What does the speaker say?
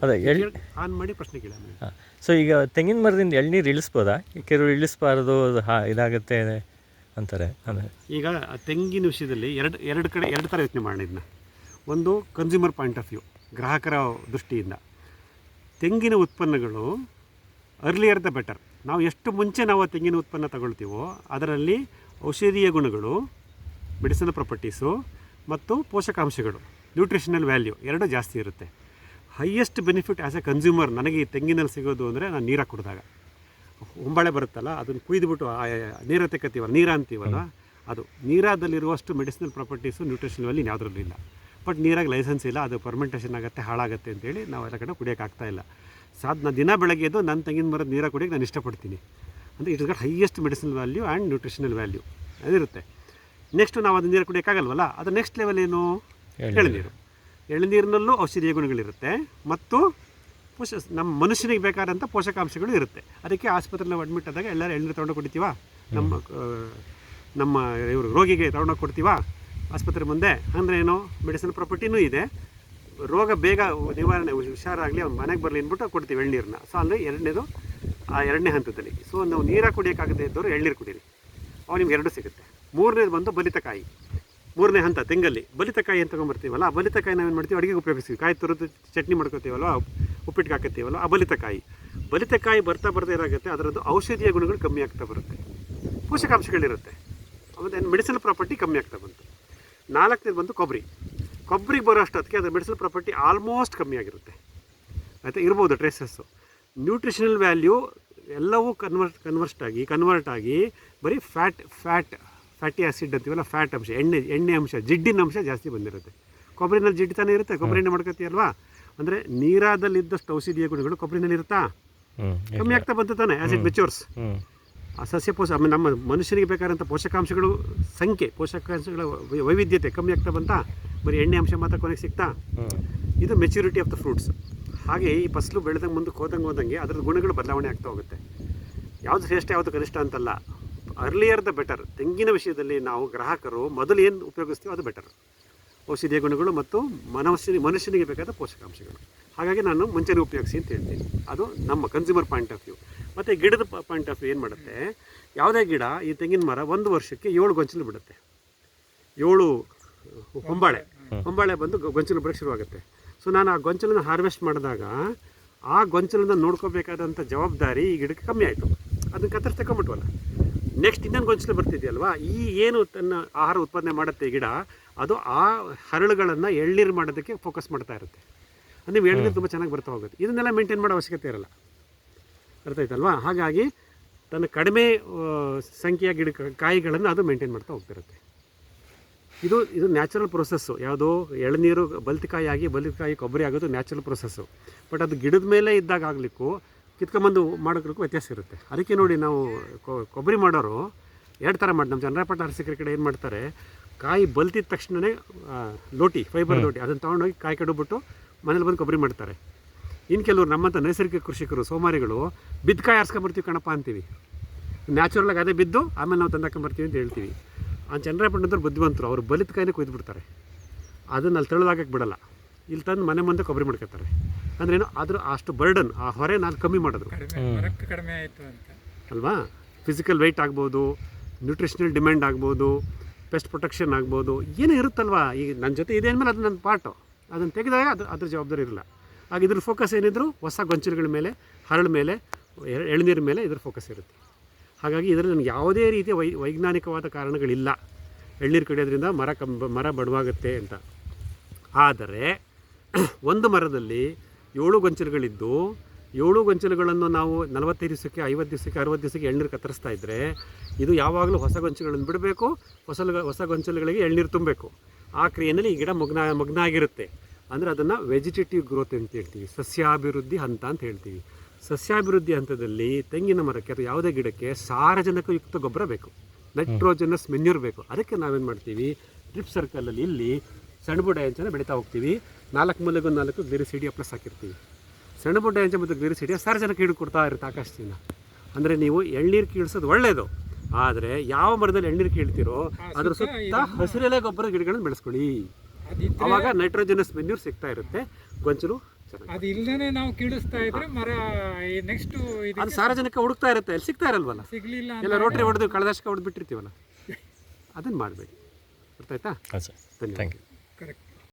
ಅದೇ ಆನ್ ಮಾಡಿ ಪ್ರಶ್ನೆ ಕೇಳಿ. ಸೊ ಈಗ ತೆಂಗಿನ ಮರದಿಂದ ಎಳ್ನೀರು ಇಳಿಸ್ಬೋದಾ? ಕೆಲವರು ಇಳಿಸ್ಬಾರ್ದು, ಇದಾಗುತ್ತೆ ಅಂತಾರೆ. ಅಂದರೆ ಈಗ ತೆಂಗಿನ ವಿಷಯದಲ್ಲಿ ಎರಡು ಥರ ಯೋಚನೆ ಮಾಡೋಣ ಇದನ್ನ. ಒಂದು ಕನ್ಸ್ಯೂಮರ್ ಪಾಯಿಂಟ್ ಆಫ್ ವ್ಯೂ, ಗ್ರಾಹಕರ ದೃಷ್ಟಿಯಿಂದ ತೆಂಗಿನ ಉತ್ಪನ್ನಗಳು ಅರ್ಲಿಯರ್ ದ ಬೆಟರ್. ನಾವು ಎಷ್ಟು ಮುಂಚೆ ನಾವು ತೆಂಗಿನ ಉತ್ಪನ್ನ ತಗೊಳ್ತೀವೋ ಅದರಲ್ಲಿ ಔಷಧೀಯ ಗುಣಗಳು, ಮೆಡಿಸಿನಲ್ ಪ್ರಾಪರ್ಟೀಸು ಮತ್ತು ಪೋಷಕಾಂಶಗಳು, ನ್ಯೂಟ್ರಿಷನಲ್ ವ್ಯಾಲ್ಯೂ ಎರಡೂ ಜಾಸ್ತಿ ಇರುತ್ತೆ. Highest benefit as A consumer ನನಗೆ ಈ ತೆಂಗಿನಲ್ಲಿ ಸಿಗೋದು ಅಂದರೆ ನಾನು ನೀರಾಗಿ ಕುಡಿದಾಗ ಹೊಂಬಾಳೆ ಬರುತ್ತಲ್ಲ, ಅದನ್ನು ಕುಯ್ದುಬಿಟ್ಟು ನೀರ ತೆಕ್ಕತ್ತೀವಲ್ಲ, ನೀರ ಅಂತೀವಲ್ಲ, ಅದು ನೀರಾದಲ್ಲಿರುವಷ್ಟು ಮೆಡಿಸಿನಲ್ ಪ್ರಾಪರ್ಟೀಸು, ನ್ಯೂಟ್ರಿಷನಲ್ ವ್ಯಾಲ್ಯೂ ಯಾವುದ್ರಲ್ಲೂ ಇಲ್ಲ. ಬಟ್ ನೀರಾಗಿ ಲೈಸೆನ್ಸ್ ಇಲ್ಲ, ಅದು ಫರ್ಮೆಂಟೇಷನ್ ಆಗುತ್ತೆ, ಹಾಳಾಗುತ್ತೆ ಅಂತೇಳಿ ನಾವು ಎಲ್ಲ ಕಡೆ ಕುಡಿಯೋಕ್ಕಾಗ್ತಾಯಿಲ್ಲ. ನಾನು ದಿನ ಬೆಳಗ್ಗೆ ಎದ್ದು ನನ್ನ ತೆಂಗಿನ ಮರದ ನೀರಾಗಿ ಕುಡಿಯೋಕ್ಕೆ ನಾನು ಇಷ್ಟಪಡ್ತೀನಿ. ಅಂದರೆ it's got highest medicinal value and nutritional value ಅದಿರುತ್ತೆ. ನೆಕ್ಸ್ಟು ನಾವು ಅದು ನೀರು ಕುಡಿಯೋಕ್ಕಾಗಲ್ವಲ್ಲ, ಅದು ನೆಕ್ಸ್ಟ್ ಲೆವೆಲ್ ಏನು? ಎಳನೀರು. ಎಳನೀರಿನಲ್ಲೂ ಔಷಧೀಯ ಗುಣಗಳಿರುತ್ತೆ ಮತ್ತು ನಮ್ಮ ಮನುಷ್ಯನಿಗೆ ಬೇಕಾದಂಥ ಪೋಷಕಾಂಶಗಳು ಇರುತ್ತೆ. ಅದಕ್ಕೆ ಆಸ್ಪತ್ರೆಯಲ್ಲಿ ನಾವು ಅಡ್ಮಿಟ್ ಆದಾಗ ಎಲ್ಲರೂ ಎಳನೀರು ತೊಗೊಂಡು ಕುಡಿತೀವ, ನಮ್ಮ ಇವರು ರೋಗಿಗೆ ತೊಗೊಂಡೋಗಿ ಕೊಡ್ತೀವ ಆಸ್ಪತ್ರೆ ಮುಂದೆ. ಅಂದರೆ ಏನು? ಮೆಡಿಸಿನ್ ಪ್ರಾಪರ್ಟಿನೂ ಇದೆ, ರೋಗ ಬೇಗ ನಿವಾರಣೆ ಹುಷಾರಾಗಲಿ, ಅವ್ನು ಮನೆಗೆ ಬರಲಿ ಅಂದ್ಬಿಟ್ಟು ಕೊಡ್ತೀವಿ ಎಳ್ನೀರನ್ನ. ಸೊ ಅಂದರೆ ಎರಡನೇ ಹಂತದಲ್ಲಿ. ಸೊ ನಾವು ನೀರಾಗಿ ಕುಡಿಯೋಕ್ಕಾಗದೇ ಇದ್ದವರು ಎಳ್ನೀರು ಕುಡೀರಿ, ಅವು ನಿಮ್ಗೆ ಎರಡು ಸಿಗುತ್ತೆ. ಮೂರನೇದು ಬಂದು ಬಲಿತಕಾಯಿ. ಮೂರನೇ ಹಂತ ತೆಂಗಲ್ಲಿ ಬಲಿತಕಾಯಿ ಅಂತ ತೊಗೊಂಬರ್ತೀವಲ್ಲ, ಆ ಬಲಿತಕಾಯಿ ನಾವೇನು ಮಾಡ್ತೀವಿ? ಅಡುಗೆಗೆ ಉಪಯೋಗಿಸ್ತೀವಿ. ಕಾಯಿ ತುರಿದು ಚಟ್ನಿ ಮಾಡ್ಕೊತೀವಲ್ಲ, ಉಪ್ಪಿಟ್ಟಿಗೆ ಹಾಕತ್ತೀವಲ್ಲ, ಆ ಬಲಿತಕಾಯಿ ಬರ್ತಾ ಏನಾಗುತ್ತೆ, ಅದರದ್ದು ಔಷಧೀಯ ಗುಣಗಳು ಕಮ್ಮಿ ಆಗ್ತಾ ಬರುತ್ತೆ, ಪೋಷಕಾಂಶಗಳಿರುತ್ತೆ, ಆಮೇಲೆ ಮೆಡಿಸಿನಲ್ ಪ್ರಾಪರ್ಟಿ ಕಮ್ಮಿ ಆಗ್ತಾ ಬಂತು. ನಾಲ್ಕನೇದು ಬಂದು ಕೊಬ್ಬರಿಗೆ ಬರೋ ಅಷ್ಟೊತ್ತಿಗೆ ಅದರ ಮೆಡಿಸಿನಲ್ ಪ್ರಾಪರ್ಟಿ ಆಲ್ಮೋಸ್ಟ್ ಕಮ್ಮಿ ಆಗಿರುತ್ತೆ. ಆಯಿತಾ, ಇರ್ಬೋದು ಟ್ರೇಸಸ್ಸು. ನ್ಯೂಟ್ರಿಷನಲ್ ವ್ಯಾಲ್ಯೂ ಎಲ್ಲವೂ ಕನ್ವರ್ಟ್ ಆಗಿ ಬರೀ ಫ್ಯಾಟಿ ಆ್ಯಸಿಡ್ ಅಂತೀವಲ್ಲ, ಫ್ಯಾಟ್ ಅಂಶ, ಎಣ್ಣೆ ಅಂಶ, ಜಿಡ್ಡಿನ ಅಂಶ ಜಾಸ್ತಿ ಬಂದಿರುತ್ತೆ. ಕೊಬ್ಬರಿನಲ್ಲಿ ಜಿಡ್ಡು ತಾನೇ ಇರುತ್ತೆ, ಕೊಬ್ಬರಿ ಎಣ್ಣೆ ಮಾಡ್ಕೊತೀಯಲ್ವಾ. ಅಂದರೆ ನೀರಾದಲ್ಲಿದ್ದಷ್ಟು ಔಷಧೀಯ ಗುಣಗಳು ಕೊಬ್ಬರಿನಲ್ಲಿ ಇರುತ್ತಾ? ಕಮ್ಮಿ ಆಗ್ತಾ ಬಂತು ತಾನೆ ಆ್ಯಸ್ ಇಟ್ ಮೆಚ್ಯೂರ್ಸ್. ಆ ಆಮೇಲೆ ನಮ್ಮ ಮನುಷ್ಯನಿಗೆ ಬೇಕಾದಂಥ ಪೋಷಕಾಂಶಗಳು ಪೋಷಕಾಂಶಗಳ ವೈವಿಧ್ಯತೆ ಕಮ್ಮಿ ಆಗ್ತಾ ಬಂತಾ? ಬರೀ ಎಣ್ಣೆ ಅಂಶ ಮಾತ್ರ ಕೊನೆಗೆ ಸಿಗ್ತಾ? ಇದು ಮೆಚ್ಯೂರಿಟಿ ಆಫ್ ದ ಫ್ರೂಟ್ಸ್. ಹಾಗೆ ಈ ಫಸಲು ಬೆಳೆದಂಗೆ ಮುಂದಕ್ಕೆ ಹೋದಂಗೆ ಅದರ ಗುಣಗಳು ಬದಲಾವಣೆ ಆಗ್ತಾ ಹೋಗುತ್ತೆ. ಯಾವುದು ಶ್ರೇಷ್ಠ ಯಾವುದು ಕನಿಷ್ಠ ಅಂತಲ್ಲ, ಅರ್ಲಿಯರ್ ದ ಬೆಟರ್. ತೆಂಗಿನ ವಿಷಯದಲ್ಲಿ ನಾವು ಗ್ರಾಹಕರು ಮೊದಲು ಏನು ಉಪಯೋಗಿಸ್ತೀವೋ ಅದು ಬೆಟರ್, ಔಷಧೀಯ ಗುಣಗಳು ಮತ್ತು ಮನುಷ್ಯನಿಗೆ ಬೇಕಾದ ಪೋಷಕಾಂಶಗಳು. ಹಾಗಾಗಿ ನಾನು ಮುಂಚೆನೇ ಉಪಯೋಗಿಸಿ ಅಂತ ಹೇಳ್ತೀನಿ. ಅದು ನಮ್ಮ ಕನ್ಸ್ಯೂಮರ್ ಪಾಯಿಂಟ್ ಆಫ್ ವ್ಯೂ. ಮತ್ತು ಗಿಡದ ಪಾಯಿಂಟ್ ಆಫ್ ವ್ಯೂ ಏನು ಮಾಡುತ್ತೆ, ಯಾವುದೇ ಗಿಡ, ಈ ತೆಂಗಿನ ಮರ 1 ವರ್ಷಕ್ಕೆ 7 ಗೊಂಚಲು ಬಿಡುತ್ತೆ. 7 ಹೊಂಬಾಳೆ ಬಂದು ಗೊಂಚಲು ಬಿಡೋಕ್ಕೆ ಶುರುವಾಗುತ್ತೆ. ಸೊ ನಾನು ಆ ಗೊಂಚಲನ್ನು ಹಾರ್ವೆಸ್ಟ್ ಮಾಡಿದಾಗ ಆ ಗೊಂಚಲನ್ನು ನೋಡ್ಕೋಬೇಕಾದಂಥ ಜವಾಬ್ದಾರಿ ಈ ಗಿಡಕ್ಕೆ ಕಮ್ಮಿ ಆಯಿತು. ಅದನ್ನು ಕತ್ತರಿಸಿ ತಗೊಂಬಿಟ್ವಲ್ಲ, ನೆಕ್ಸ್ಟ್ ಇನ್ನೊಂದು ಗೊಂಚಲು ಬರ್ತಿದೆಯಲ್ವಾ, ಈ ಏನು ತನ್ನ ಆಹಾರ ಉತ್ಪಾದನೆ ಮಾಡುತ್ತೆ ಈ ಗಿಡ, ಅದು ಆ ಹರಳುಗಳನ್ನು ಎಳ್ನೀರು ಮಾಡೋದಕ್ಕೆ ಫೋಕಸ್ ಮಾಡ್ತಾ ಇರುತ್ತೆ. ನೀವು ಎಳ್ನೀರು ತುಂಬ ಚೆನ್ನಾಗಿ ಬರ್ತಾ ಹೋಗುತ್ತೆ. ಇದನ್ನೆಲ್ಲ ಮೇಂಟೈನ್ ಮಾಡೋ ಅವಶ್ಯಕತೆ ಇರಲ್ಲ, ಅರ್ಥ ಆಯ್ತಲ್ವಾ. ಹಾಗಾಗಿ ತನ್ನ ಕಡಿಮೆ ಸಂಖ್ಯೆಯ ಕಾಯಿಗಳನ್ನು ಅದು ಮೇಂಟೈನ್ ಮಾಡ್ತಾ ಹೋಗ್ತಿರುತ್ತೆ. ಇದು ನ್ಯಾಚುರಲ್ ಪ್ರೊಸೆಸ್ಸು. ಯಾವುದೋ ಎಳನೀರು ಬಲಿತಕಾಯಿ ಕೊಬ್ಬರಿ ಆಗೋದು ನ್ಯಾಚುರಲ್ ಪ್ರೊಸೆಸ್ಸು. ಬಟ್ ಅದು ಗಿಡದ ಮೇಲೆ ಇದ್ದಾಗ ಆಗಲಿಕ್ಕೂ ಕಿತ್ಕೊಂಬಂದು ಮಾಡೋಕ್ಕೂ ವ್ಯತ್ಯಾಸ ಇರುತ್ತೆ. ಅದಕ್ಕೆ ನೋಡಿ, ನಾವು ಕೊಬ್ಬರಿ ಮಾಡೋರು 2 ಥರ ಮಾಡಿ, ನಮ್ಮ ಚನ್ನರಾಯಪಟ್ಟಣ ಅರಸೀಕೆರೆ ಕಡೆ ಏನು ಮಾಡ್ತಾರೆ, ಕಾಯಿ ಬಲ್ತಿದ ತಕ್ಷಣವೇ ಲೋಟಿ, ಫೈಬರ್ ಲೋಟಿ, ಅದನ್ನು ತೊಗೊಂಡೋಗಿ ಕಾಯಿ ಕಡಿಬಿಟ್ಟು ಮನೇಲಿ ಬಂದು ಕೊಬ್ಬರಿ ಮಾಡ್ತಾರೆ. ಇನ್ನು ಕೆಲವರು ನಮ್ಮಂಥ ನೈಸರ್ಗಿಕ ಕೃಷಿಕರು, ಸೋಮಾರಿಗಳು, ಬಿದ್ದಕಾಯಿ ಆರಿಸ್ಕೊಂಬರ್ತೀವಿ ಕಣಪ್ಪ ಅಂತೀವಿ. ನ್ಯಾಚುರಲಾಗಿ ಅದೇ ಬಿದ್ದು ಆಮೇಲೆ ನಾವು ತಂದಾಕೊಂಬರ್ತೀವಿ ಅಂತ ಹೇಳ್ತೀವಿ. ಆ ಚನ್ನರಾಯಪಟ್ಟಣದವ್ರು ಬುದ್ಧಿವಂತರು, ಅವರು ಬಲಿತ ಕಾಯಿನೇ ಕೊಯ್ದುಬಿಡ್ತಾರೆ, ಅದನ್ನು ಅಲ್ಲಿ ತೆಳುವಾಗಕ್ಕೆ ಬಿಡಲ್ಲ. ಇಲ್ಲಿ ತಂದು ಮನೆ ಮುಂದೆ ಕೊಬ್ಬರಿ ಮಾಡ್ಕೊತಾರೆ. ಅಂದ್ರೇನು, ಆದರೂ ಅಷ್ಟು ಬರ್ಡನ್, ಆ ಹೊರೆ ನಾನು ಕಮ್ಮಿ ಮಾಡಿದ್ರು ಕಡಿಮೆ ಆಯಿತು ಅಂತ ಅಲ್ವಾ. ಫಿಸಿಕಲ್ ವೆಯ್ಟ್ ಆಗ್ಬೋದು, ನ್ಯೂಟ್ರಿಷನಲ್ ಡಿಮ್ಯಾಂಡ್ ಆಗ್ಬೋದು, ಪೆಸ್ಟ್ ಪ್ರೊಟೆಕ್ಷನ್ ಆಗ್ಬೋದು, ಏನೋ ಇರುತ್ತಲ್ವಾ. ಈಗ ನನ್ನ ಜೊತೆ ಇದೆ ಅಂದಮೇಲೆ ಅದು ನನ್ನ ಪಾರ್ಟು, ಅದನ್ನು ತೆಗೆದಾಗ ಅದ್ರ ಜವಾಬ್ದಾರಿ ಇರಲ್ಲ. ಆಗ ಇದ್ರ ಫೋಕಸ್ ಏನಿದ್ರು ಹೊಸ ಗೊಂಚಲುಗಳ ಮೇಲೆ, ಹರಳು ಮೇಲೆ, ಎಳನೀರ ಮೇಲೆ ಇದ್ರ ಫೋಕಸ್ ಇರುತ್ತೆ. ಹಾಗಾಗಿ ಇದರಲ್ಲಿ ನನಗೆ ಯಾವುದೇ ರೀತಿಯ ವೈಜ್ಞಾನಿಕವಾದ ಕಾರಣಗಳಿಲ್ಲ ಎಳ್ನೀರು ಕಡಿಯೋದ್ರಿಂದ ಮರ ಬಡವಾಗುತ್ತೆ ಅಂತ. ಆದರೆ ಒಂದು ಮರದಲ್ಲಿ 7 ಗೊಂಚಲುಗಳಿದ್ದು 7 ಗೊಂಚಲುಗಳನ್ನು ನಾವು 45 ದಿವಸಕ್ಕೆ, 50 ದಿವಸಕ್ಕೆ, 60 ದಿವಸಕ್ಕೆ ಎಳ್ನೀರು ಕತ್ತರಿಸ್ತಾ ಇದ್ದರೆ, ಇದು ಯಾವಾಗಲೂ ಹೊಸ ಗೊಂಚಲುಗಳನ್ನು ಬಿಡಬೇಕು, ಹೊಸ ಗೊಂಚಲುಗಳಿಗೆ ಎಳ್ನೀರು ತುಂಬಬೇಕು. ಆ ಕ್ರಿಯೆಯಲ್ಲಿ ಈ ಗಿಡ ಮಗ್ನ ಆಗಿರುತ್ತೆ. ಅಂದರೆ ಅದನ್ನು ವೆಜಿಟೇಟಿವ್ ಗ್ರೋತ್ ಅಂತ ಹೇಳ್ತೀವಿ, ಸಸ್ಯಾಭಿವೃದ್ಧಿ ಹಂತ ಅಂತ ಹೇಳ್ತೀವಿ. ಸಸ್ಯಾಭಿವೃದ್ಧಿ ಹಂತದಲ್ಲಿ ತೆಂಗಿನ ಮರಕ್ಕೆ ಅಥವಾ ಯಾವುದೇ ಗಿಡಕ್ಕೆ ಸಾರಜನಕಯುಕ್ತ ಗೊಬ್ಬರ ಬೇಕು, ನೈಟ್ರೋಜನಸ್ ಮೆನ್ಯೂರ್ ಬೇಕು. ಅದಕ್ಕೆ ನಾವೇನು ಮಾಡ್ತೀವಿ, ಡ್ರಿಪ್ ಸರ್ಕಲಲ್ಲಿ ಇಲ್ಲಿ ಸೆಣಬು ಡಯಾಂಚನ ಬೆಳೀತಾ ಹೋಗ್ತೀವಿ. 4 ಮೂಲೆಗೂ 4 ಗ್ಲಿರಿಸಿಡಿಯಾ ಪ್ಲಸ್ ಹಾಕಿರ್ತೀವಿ. ಸೆಣಬು ಡಯಾಂಚ ಮತ್ತು ಗ್ಲಿರಿಸಿಡಿಯಾ ಸಾರಜನಕ ಹಿಡ್ಕೊಡ್ತಾ ಇರುತ್ತೆ ಆಕಾಶದಿಂದ. ಅಂದರೆ ನೀವು ಎಳ್ನೀರು ಕೀಳಿಸೋದು ಒಳ್ಳೆಯದು, ಆದರೆ ಯಾವ ಮರದಲ್ಲಿ ಎಳ್ನೀರು ಕೀಳ್ತಿರೋ ಅದ್ರ ಸುತ್ತ ಹಸಿರೆಲೆ ಗೊಬ್ಬರ ಗಿಡಗಳನ್ನು ಬೆಳೆಸ್ಕೊಳ್ಳಿ. ಅದಿದ್ರೆ ಆವಾಗ ನೈಟ್ರೋಜನಸ್ ಮೆನ್ಯೂರ್ ಸಿಗ್ತಾ ಇರುತ್ತೆ, ಗೊಂಚಲು ಚೆನ್ನಾಗಿ. ಅದು ಇಲ್ದೇನೆ ನಾವು ಕೀಳಿಸ್ತಾ ಇದ್ರೆ ಮರ ನೆಕ್ಸ್ಟ್ ಅದು ಇದಕ್ಕೆ ಸಾರ್ವಜನಿಕ ಹುಡುಕ್ತಾ ಇರುತ್ತೆ, ಅಲ್ಲಿ ಸಿಗ್ತಾ ಇರಲ್ವಲ್ಲ, ಸಿಗ್ಲಿಲ್ಲ ಎಲ್ಲ ರೋಟ್ರಿ ಹೊಡೆದು ಕಳೆದಷ್ಟು ಹೊಡೆದು ಬಿಟ್ಟಿರ್ತೀವಲ್ಲ, ಅದನ್ನು ಮಾಡಬೇಡಿ. ಗೊತ್ತಾಯ್ತಾ? ಹಾಂ ಸರ್, ಧನ್ಯವಾದ. Thank you. ಕರೆಕ್ಟ್.